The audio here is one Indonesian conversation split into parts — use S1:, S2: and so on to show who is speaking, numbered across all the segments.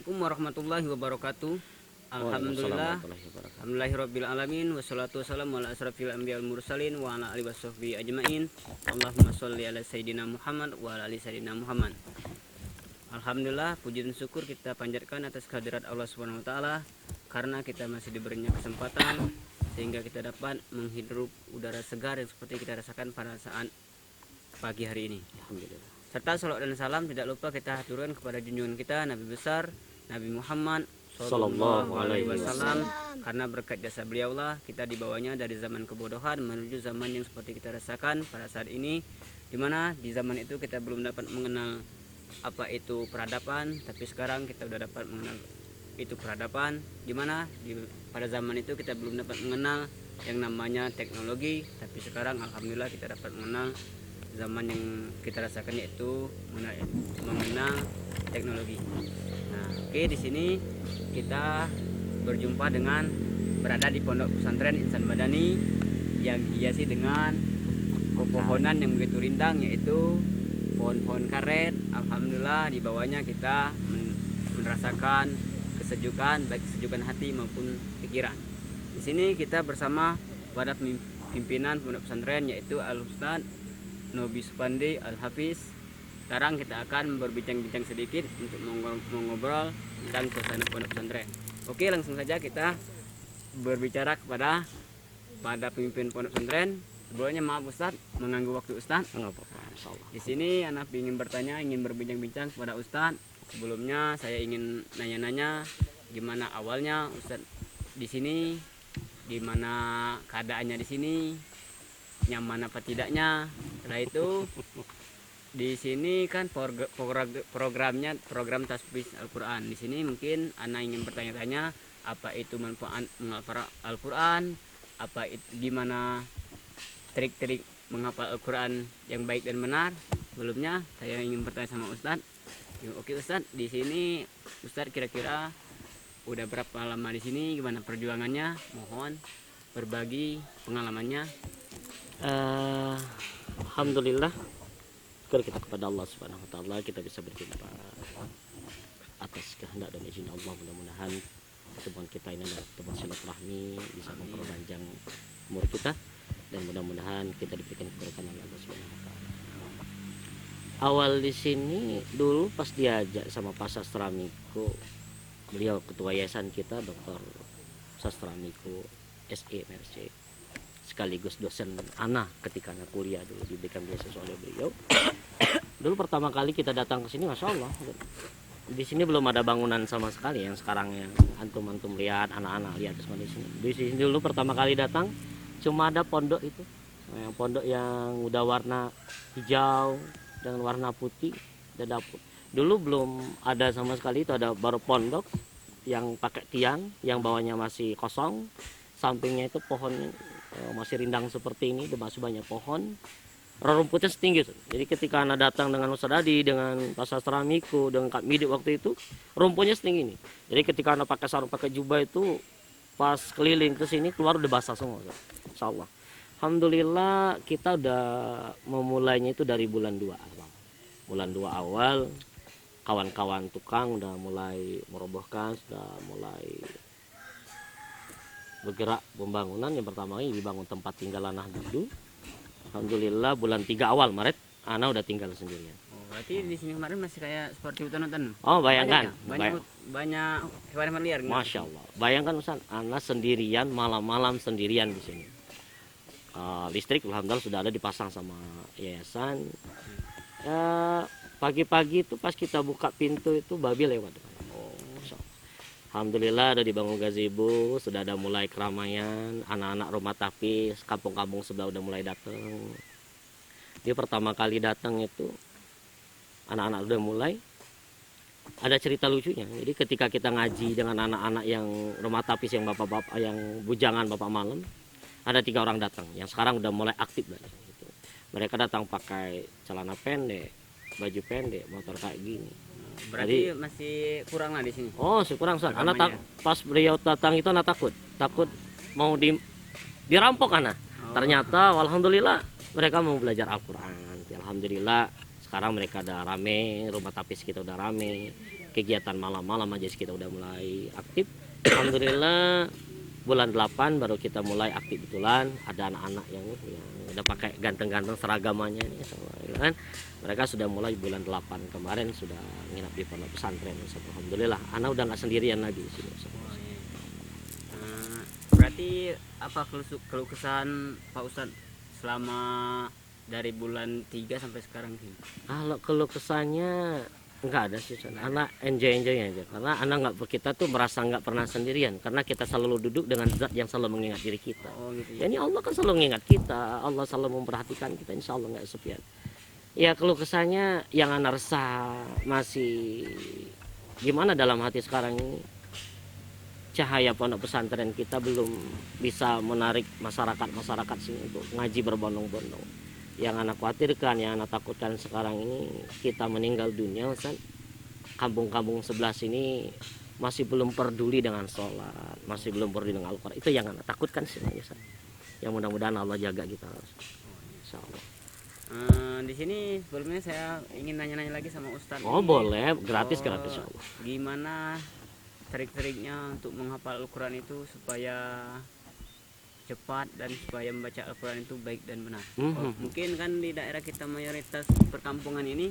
S1: Assalamualaikum warahmatullahi wabarakatuh. Alhamdulillah, alhamdulillahirabbil alamin, wassalatu wassalamu ala asrofil anbiya'il mursalin wa ala alihi washabbihi ajmain. Allahumma sholli ala sayyidina Muhammad wa ala ali sayyidina Muhammad. Alhamdulillah, puji dan syukur kita panjatkan atas kehadirat Allah Subhanahu wa taala karena kita masih diberinya kesempatan sehingga kita dapat menghirup udara segar yang seperti kita rasakan pada saat pagi hari ini. Alhamdulillah. Serta salawat dan salam tidak lupa kita haturkan kepada junjungan kita Nabi besar Nabi Muhammad Sallallahu Alaihi Wasallam, karena berkat jasa beliaulah kita dibawanya dari zaman kebodohan menuju zaman yang seperti kita rasakan pada saat ini, dimana di zaman itu kita belum dapat mengenal apa itu peradaban, tapi sekarang kita sudah dapat mengenal itu peradaban, dimana pada zaman itu kita belum dapat mengenal yang namanya teknologi, tapi sekarang alhamdulillah kita dapat mengenal zaman yang kita rasakan, yaitu mengenal teknologi. Nah, oke, di sini kita berjumpa dengan berada di pondok pesantren Insan Madani yang dihiasi dengan pepohonan yang begitu rindang, yaitu pohon-pohon karet. Alhamdulillah di bawahnya kita merasakan kesejukan, baik kesejukan hati maupun pikiran. Di sini kita bersama pada pimpinan pondok pesantren, yaitu Al-Ustaz Nobi Supandi Al-Hafiz. Sekarang kita akan berbincang-bincang sedikit untuk mengobrol tentang suasana pondok pesantren. Oke, langsung saja kita berbicara kepada pemimpin pondok pesantren. Sebelumnya maaf Ustaz, mengganggu waktu Ustaz. Enggak apa-apa, insyaallah. Di sini anak ingin bertanya, ingin berbincang-bincang kepada Ustaz. Sebelumnya saya ingin nanya-nanya gimana awalnya Ustaz di sini, gimana keadaannya di sini, nyaman apa tidaknya. Setelah itu di sini kan programnya program tasbih Al-Qur'an. Di sini mungkin anak ingin bertanya-tanya apa itu manfaat menghafal Al-Qur'an, apa itu, gimana trik-trik menghafal Al-Qur'an yang baik dan benar. Sebelumnya saya ingin bertanya sama Ustaz. Oke Ustaz, di sini Ustaz kira-kira udah berapa lama di sini? Gimana perjuangannya? Mohon berbagi pengalamannya.
S2: Alhamdulillah, syukur kita kepada Allah Subhanahu wa taala kita bisa berjumpa atas kehendak dan izin Allah. Mudah-mudahan pertemuan kita ini adalah pertemuan silaturahmi, bisa memperpanjang umur kita, dan mudah-mudahan kita diberikan keberkahan oleh Allah Subhanahu wa taala. Awal di sini dulu pas diajak sama Pak Sastramiko, beliau ketua yayasan kita, Dr. Sastramiko SE MRC, sekaligus dosen anak ketika anak kuliah dulu diberikan beasiswa oleh beliau. Dulu pertama kali kita datang ke sini, masya Allah, di sini belum ada bangunan sama sekali yang sekarang yang antum lihat, anak-anak lihat semua di sini. Di sini dulu pertama kali datang cuma ada pondok itu, yang pondok yang udah warna hijau dengan warna putih, ada dapur. Dulu belum ada sama sekali, itu ada baru pondok yang pakai tiang, yang bawahnya masih kosong, sampingnya itu pohon masih rindang seperti ini, masih banyak pohon, rumputnya setinggi. Jadi ketika anak datang dengan Ustaz Adi, dengan Pak Sastramiko, dengan Kak Midi waktu itu, rumputnya setinggi ini. Jadi ketika anak pakai sarung, pakai jubah itu, pas keliling ke sini keluar udah basah semua, insyaallah. Alhamdulillah kita udah memulainya itu dari bulan 2 awal. Bulan 2 awal kawan-kawan tukang udah mulai merobohkan, sudah mulai bergerak pembangunan. Yang pertama ini dibangun tempat tinggal anak dulu. Alhamdulillah bulan 3 awal Maret anak udah tinggal sendirian.
S1: Oh, berarti di sini kemarin masih kayak seperti hutan-hutan.
S2: Oh, bayangkan.
S1: Banyak hewan-hewan liar.
S2: Masya Allah. Bayangkan Ustaz, anak sendirian, malam-malam sendirian di sini. Listrik alhamdulillah sudah ada dipasang sama yayasan. Pagi-pagi itu pas kita buka pintu itu babi lewat. Alhamdulillah ada dibangun gazebo, sudah ada mulai keramaian, anak-anak rumah tapis, kampung-kampung sebelah udah mulai datang. Dia pertama kali datang itu anak-anak udah mulai ada cerita lucunya. Jadi ketika kita ngaji dengan anak-anak yang rumah tapis, yang bapak-bapak, yang bujangan bapak malam, ada 3 orang datang yang sekarang udah mulai aktif belajar gitu. Mereka datang pakai celana pendek, baju pendek, motor kayak gini.
S1: Berarti jadi, masih kurang lah di sini.
S2: Oh, kurang Ustaz. Anak pas beliau datang itu anak takut mau dirampok anak. Oh. Ternyata alhamdulillah mereka mau belajar Al-Qur'an. Alhamdulillah sekarang mereka udah rame, rumah tapis kita udah rame. kegiatan malam-malam majelis kita udah mulai aktif. Alhamdulillah bulan 8 baru kita mulai aktif betulan. Ada anak-anak yang udah pakai ganteng-ganteng seragamannya nih semua, kan. Mereka sudah mulai bulan 8 kemarin sudah nginap di pondok pesantren. Alhamdulillah, anak udah nggak sendirian lagi di sini.
S1: Berarti apa keluh kesan Pak Ustadz selama dari bulan 3 sampai sekarang sih?
S2: Kalau keluh kesannya nggak ada sih, anak enjoy aja, karena anak nggak, kita tuh merasa nggak pernah sendirian karena kita selalu duduk dengan zat yang selalu mengingat diri kita.
S1: Oh gitu ya.
S2: Ini Allah kan selalu mengingat kita, Allah selalu memperhatikan kita, insya Allah nggak kesepian. Ya keluh kesannya yang anak resah masih gimana dalam hati sekarang ini, cahaya pondok pesantren kita belum bisa menarik masyarakat sini untuk ngaji berbondong-bondong. Yang anak khawatirkan, yang anak takutkan sekarang ini kita meninggal dunia, Ustaz. Kampung-kampung sebelah sini masih belum peduli dengan sholat, masih belum peduli dengan Al-Quran. Itu yang anak takutkan sih, Ustaz. Yang mudah-mudahan Allah jaga kita, insya Allah.
S1: Di sini sebelumnya saya ingin nanya-nanya lagi sama Ustadz.
S2: Oh boleh, gratis insya Allah.
S1: Gimana trik-triknya untuk menghafal Al-Quran itu supaya cepat dan supaya membaca Al-Quran itu baik dan benar. Mungkin kan di daerah kita mayoritas perkampungan ini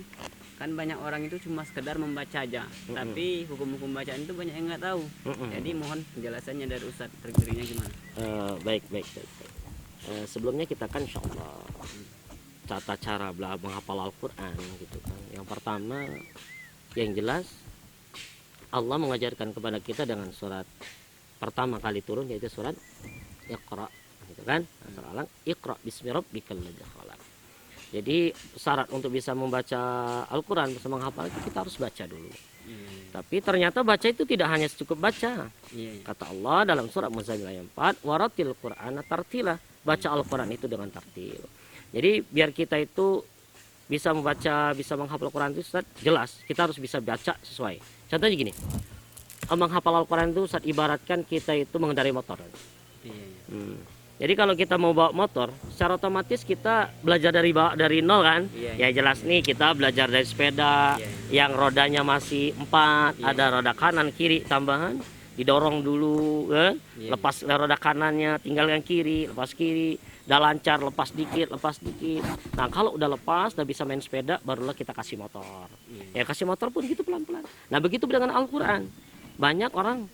S1: kan banyak orang itu cuma sekedar membaca aja, tapi hukum-hukum bacaan itu banyak yang nggak tahu. Jadi mohon penjelasannya dari Ustadz, trik-triknya gimana?
S2: Baik. Sebelumnya kita kan insya Allah tata cara menghafal Al-Quran gitu kan. Yang pertama yang jelas Allah mengajarkan kepada kita dengan surat pertama kali turun, yaitu surat Iqra, gitu kan. Surah Iqra bismi rabbikal ladzi khalaq. Jadi syarat untuk bisa membaca Al-Quran, bisa menghafal itu kita harus baca dulu. Tapi ternyata baca itu tidak hanya cukup baca. Kata Allah dalam surat Muzammil ayat 4, waratil Qur'ana tartila. Baca Al-Quran itu dengan tartil. Jadi biar kita itu bisa membaca, bisa menghafal Al-Quran itu Ustaz, jelas kita harus bisa baca sesuai. Contohnya gini, menghafal Al-Quran itu Ustaz, ibaratkan kita itu mengendarai motor. Jadi kalau kita mau bawa motor, secara otomatis kita belajar dari nol kan. Ya jelas nih kita belajar dari sepeda yang rodanya masih 4, ada roda kanan kiri tambahan, didorong dulu kan? Lepas roda kanannya, tinggal yang kiri, lepas kiri, udah lancar, lepas dikit. Nah kalau udah lepas, udah bisa main sepeda, barulah kita kasih motor. Ya kasih motor pun gitu pelan-pelan. Nah begitu dengan Al-Quran. Banyak orang,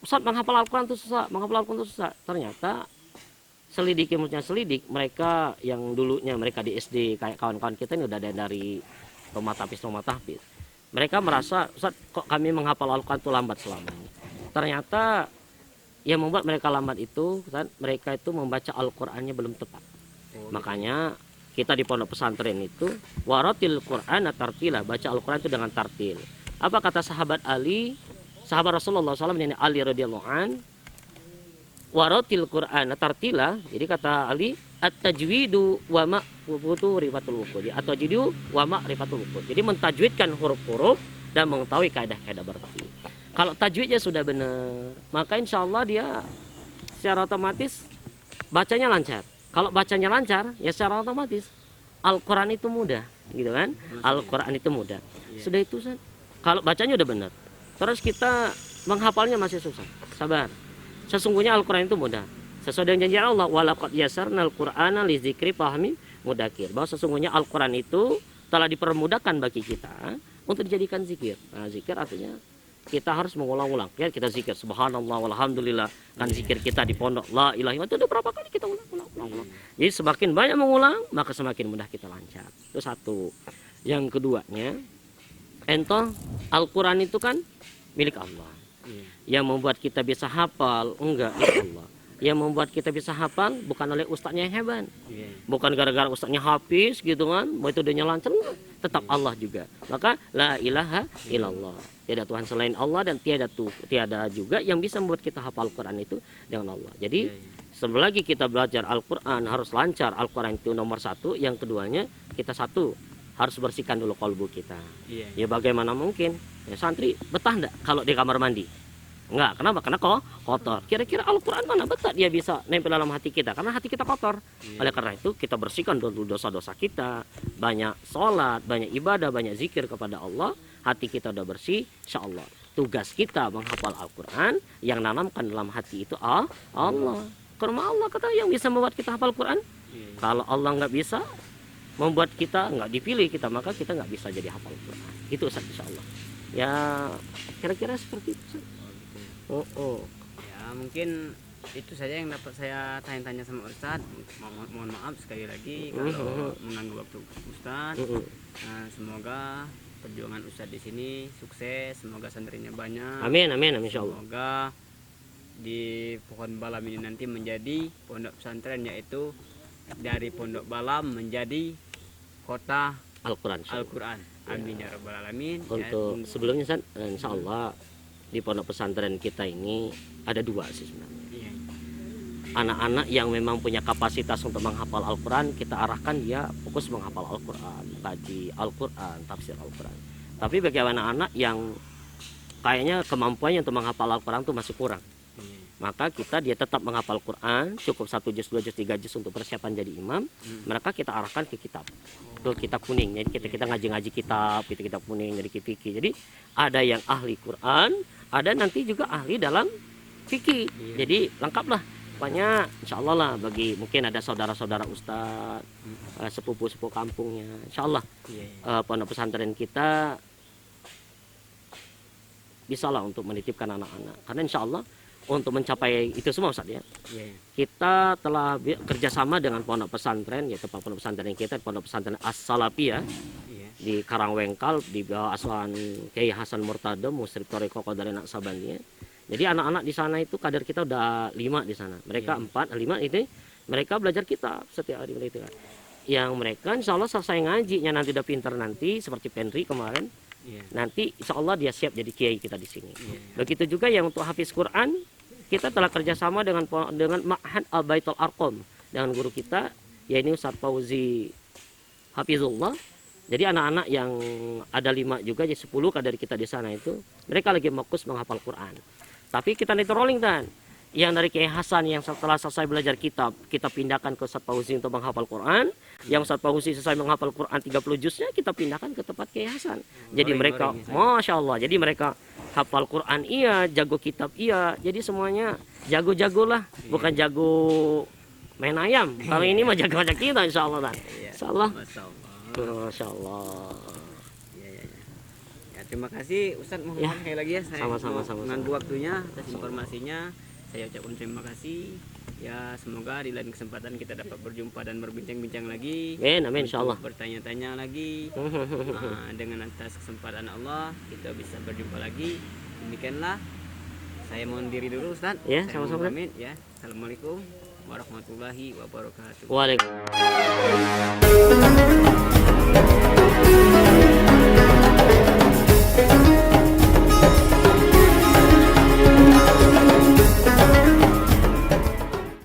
S2: Ustaz menghafal Al-Quran itu susah, Ternyata selidik mereka yang dulunya mereka di SD, kayak kawan-kawan kita ini udah ada dari rumah tahfiz. Mereka merasa, Ustaz kok kami menghafal Al-Quran itu lambat selama ini. Ternyata yang membuat mereka lambat itu, Ustaz, mereka itu membaca Al-Qurannya belum tepat. Makanya kita di pondok pesantren itu waratil Qur'ana tartila, baca Al-Quran itu dengan tartil. Apa kata sahabat Rasulullah SAW, ini Ali radhiyallahu an, waratil Qur'ana tartila. Jadi kata Ali, at-tajwidu wa ma'rifatul wuqud. At-tajwidu wa ma'rifatul wuqud. Jadi mentajwidkan huruf-huruf dan mengetahui kaidah-kaidah berarti. Kalau tajwidnya sudah benar, maka insya Allah dia secara otomatis bacanya lancar. Kalau bacanya lancar, ya secara otomatis Al-Quran itu mudah, gitu kan? Al-Quran itu mudah. Sudah itu, kalau bacanya udah benar, terus kita menghafalnya masih susah. Sabar. Sesungguhnya Al-Quran itu mudah. Sesuai dengan janji Allah, walaqad yasarnal Qur'ana lizikri fahmi mudakir. Bahwa sesungguhnya Al-Quran itu telah dipermudahkan bagi kita untuk dijadikan zikir. Nah, zikir artinya kita harus mengulang-ulang. Ya, kita zikir subhanallah walhamdulillah, kan zikir kita di pondok la ilaha illallah itu udah berapa kali kita ulang. Jadi semakin banyak mengulang, maka semakin mudah kita lancar. Itu satu. Yang keduanya, Al-Quran itu kan milik Allah. Yang membuat kita bisa hafal enggak itu Allah. Yang membuat kita bisa hafal bukan oleh ustadznya yang hebat, bukan gara-gara ustadznya hafiz gitu kan, mau itu dia lancar, tetap Allah juga. Maka la ilaha illallah, tiada Tuhan selain Allah, dan tiada juga yang bisa membuat kita hafal Al-Quran itu dengan Allah. Jadi selagi kita belajar Al-Quran harus lancar. Al-Quran itu nomor satu. Yang keduanya, kita harus bersihkan dulu kalbu kita. Ya bagaimana mungkin ya, santri betah enggak kalau di kamar mandi? Enggak, kenapa? Karena kotor. Kira-kira Al-Quran mana betah dia bisa nempel dalam hati kita? Karena hati kita kotor. Oleh karena itu kita bersihkan dulu dosa-dosa kita. Banyak sholat, banyak ibadah, banyak zikir kepada Allah. hati kita udah bersih, insya Allah tugas kita menghafal Al-Quran, yang nanamkan dalam hati itu Allah. Karena Allah kata yang bisa membuat kita hafal Quran. Kalau Allah nggak bisa membuat kita, nggak dipilih kita, maka kita nggak bisa jadi hafal Quran. Itu Ustaz, insya Allah. Ya kira-kira seperti itu.
S1: Ya mungkin itu saja yang dapat saya tanya-tanya sama Ustadz. Mohon maaf sekali lagi kalau mengganggu waktu Ustadz. Nah, semoga perjuangan Ustadz di sini sukses, semoga santrinya banyak.
S2: Amin, amin, amin, insya Allah.
S1: Semoga di Pohon Balam ini nanti menjadi pondok pesantren, yaitu dari Pondok Balam menjadi kota
S2: Al-Quran.
S1: Al-Quran. Amin ya rabbal alamin.
S2: Untuk sebelumnya San, insya Allah di pondok pesantren kita ini ada dua sih sebenarnya.
S1: Iya.
S2: Anak-anak yang memang punya kapasitas untuk menghafal Al-Quran, kita arahkan dia fokus menghafal Al-Quran, kaji Al-Quran, tafsir Al-Quran. Tapi bagi anak-anak yang kayaknya kemampuannya untuk menghafal Al-Quran itu masih kurang, maka dia tetap menghafal Quran, cukup 1 juz, 2 juz, 3 juz untuk persiapan jadi imam. Mereka kita arahkan ke kitab, ke kitab kuning. Jadi kita ngaji kitab, kitab kuning, jadi fikih. Jadi ada yang ahli Quran, ada nanti juga ahli dalam fikih. Jadi lengkap lah. Pokoknya insya Allah lah, bagi mungkin ada saudara-saudara ustadz, sepupu-sepupu kampungnya, insya Allah pondok pesantren kita bisa lah untuk menitipkan anak-anak. Karena insya Allah untuk mencapai itu semua Ustaz ya, kita telah kerjasama dengan pondok pesantren, yaitu pondok pesantren kita, pondok pesantren As-Salafiyah di Karangwengkal, di bawah asuhan Kiai Hasan Murtado, Musyrif Thariqah Qadariyah Naqsabandiyah. Jadi anak-anak di sana itu kader kita udah 5 di sana. Mereka 4, 5 itu mereka belajar kitab setiap hari itu. Yang mereka insya Allah selesai ngajinya nanti udah pintar nanti, seperti Penri kemarin. Nanti insya Allah dia siap jadi kiai kita di sini. Begitu juga yang untuk hafiz Quran, kita telah kerjasama dengan Ma'had Al-Baitul Arqam, dengan guru kita, yaitu Ustaz Fauzi Hafizullah. Jadi anak-anak yang ada 5 juga, jadi 10 kader kita di sana itu, mereka lagi fokus menghafal Quran. Tapi kita nanti rolling dan yang dari Kiai Hasan yang setelah selesai belajar kitab, kita pindahkan ke Ustaz Fauzi untuk menghafal Quran. Yang Ustaz Fauzi selesai menghafal Quran 30 juznya, kita pindahkan ke tempat Kiai Hasan. Jadi mereka, Masya Allah, jadi mereka hafal Quran iya, jago kitab iya. Jadi semuanya jago-jago lah, bukan jago main ayam. Kalau ini mah jago-jago kita insya Allah. Insya Allah. Masya Allah.
S1: Terima kasih Ustadz, mohon maaf sekali lagi ya, saya
S2: sama-sama
S1: mengganggu waktunya atas informasinya. Saya ucapkan terima kasih. Ya semoga di lain kesempatan kita dapat berjumpa dan berbincang-bincang lagi.
S2: Amin insyaallah.
S1: Bertanya-tanya lagi. Dengan atas kesempatan Allah kita bisa berjumpa lagi. Demikianlah. Saya mohon diri dulu Ustadz.
S2: Ya, sama-sama.
S1: Amin ya. Assalamualaikum warahmatullahi wabarakatuh.
S2: Waalaikumsalam.